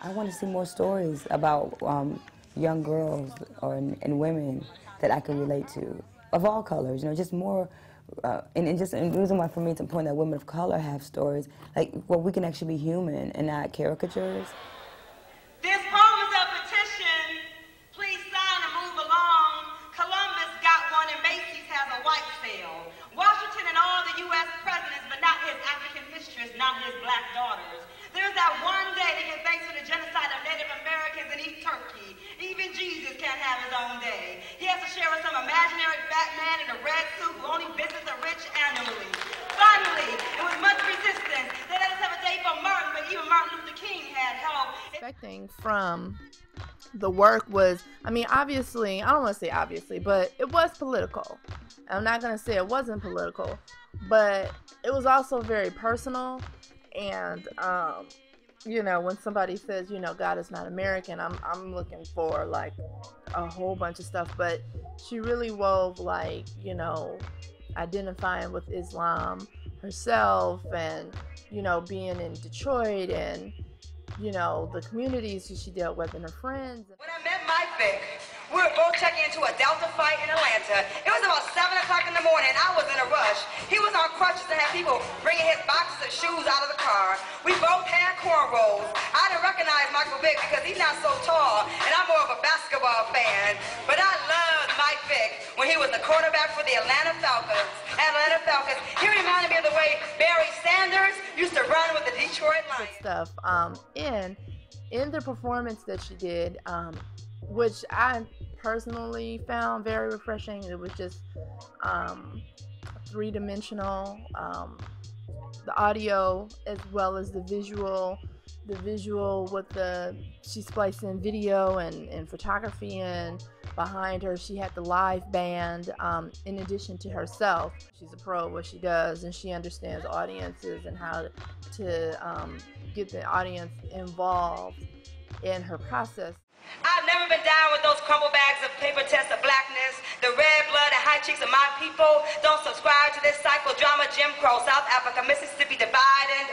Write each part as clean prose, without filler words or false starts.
I want to see more stories about young girls and women that I can relate to, of all colors, you know, just more, and the reason why for me it's important that women of color have stories, like, well, we can actually be human and not caricatures. This poem is a petition. Please sign and move along. Columbus got one and Macy's has a white sale. Washington and all the U.S. presidents, but not his African mistress, not his black daughters. There's that one day to give thanks for the genocide of Native Americans in East Turkey. Even Jesus can't have his own day. He has to share with some imaginary fat man in a red suit who only visits the rich annually. Finally, and with much resistance, they let us have a day for Martin, but even Martin Luther King had help. Expecting from the work was, I mean, obviously, I don't want to say obviously, but it was political. I'm not going to say it wasn't political, but it was also very personal. And, you know, when somebody says, you know, God is not American, I'm looking for, like, a whole bunch of stuff. But she really wove, like, you know, identifying with Islam herself and, you know, being in Detroit and, you know, the communities that she dealt with and her friends. When I met Mike Vick, we were both checking into a Delta flight in Atlanta. It was about 7 o'clock in the morning. I was in a rush. He was on crutches and had people bringing his boxes of shoes out of the car. We both had cornrows. I didn't recognize Michael Vick because he's not so tall, and I'm more of a basketball fan. But I loved Mike Vick when he was the quarterback for the Atlanta Falcons. He reminded me of the way Barry Sanders used to run with the Detroit Lions. Stuff in the performance that she did, which I personally found very refreshing. It was just three-dimensional, the audio as well as the visual with she spliced in video and photography, and behind her she had the live band, in addition to herself. She's a pro at what she does, and she understands audiences and how to get the audience involved in her process. I've never been down with those crumble bags of paper tests of blackness, the red blood and high cheeks of my people. Don't subscribe to this psychodrama, Jim Crow, South Africa, Mississippi, dividing.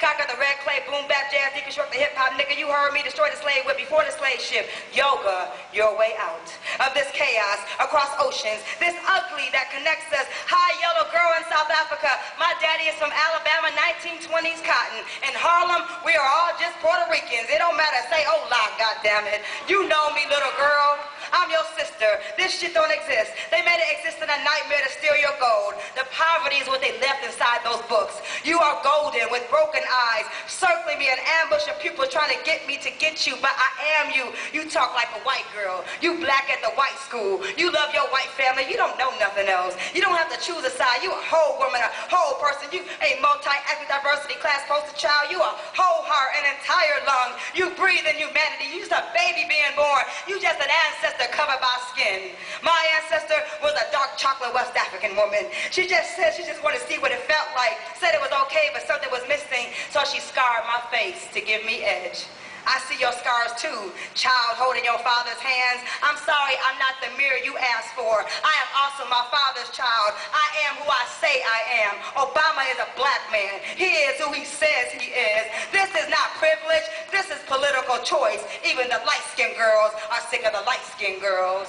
Conquer the red clay, boom bap, jazz, deconstruct the hip hop, nigga. You heard me, destroy the slave whip before the slave ship. Yoga, your way out of this chaos across oceans, this ugly that connects us. High yellow girl in South Africa. My daddy is from Alabama, 1920s cotton. In Harlem, we are all just Puerto Ricans. It don't matter, say hola, goddammit. You know me, little girl. I'm your sister. This shit don't exist. They made it exist in a nightmare to steal your gold. The poverty is what they left inside those books. You are golden with broken eyes, circling me an ambush of people trying to get me to get you, but I am you. You talk like a white girl. You black at the white school. You love your white family. You don't know nothing else. You don't have to choose a side. You a whole woman, a whole person. You a multi-ethnic diversity class poster child. You a whole heart, an entire lung. You breathe in humanity. You just a baby being born. You just an ancestor covered by skin. My ancestor was a dark chocolate West African woman. She just said she just wanted to see what it felt like. Said it was okay, but something was missing, so she scarred my face to give me edge. I see your scars too, child holding your father's hands. I'm sorry, I'm not the mirror you asked for. I am also my father's child. I am who I say I am. Obama is a black man. He is who he says he is. This is not privilege. This is political choice. Even the light-skinned girls are sick of the light-skinned girls.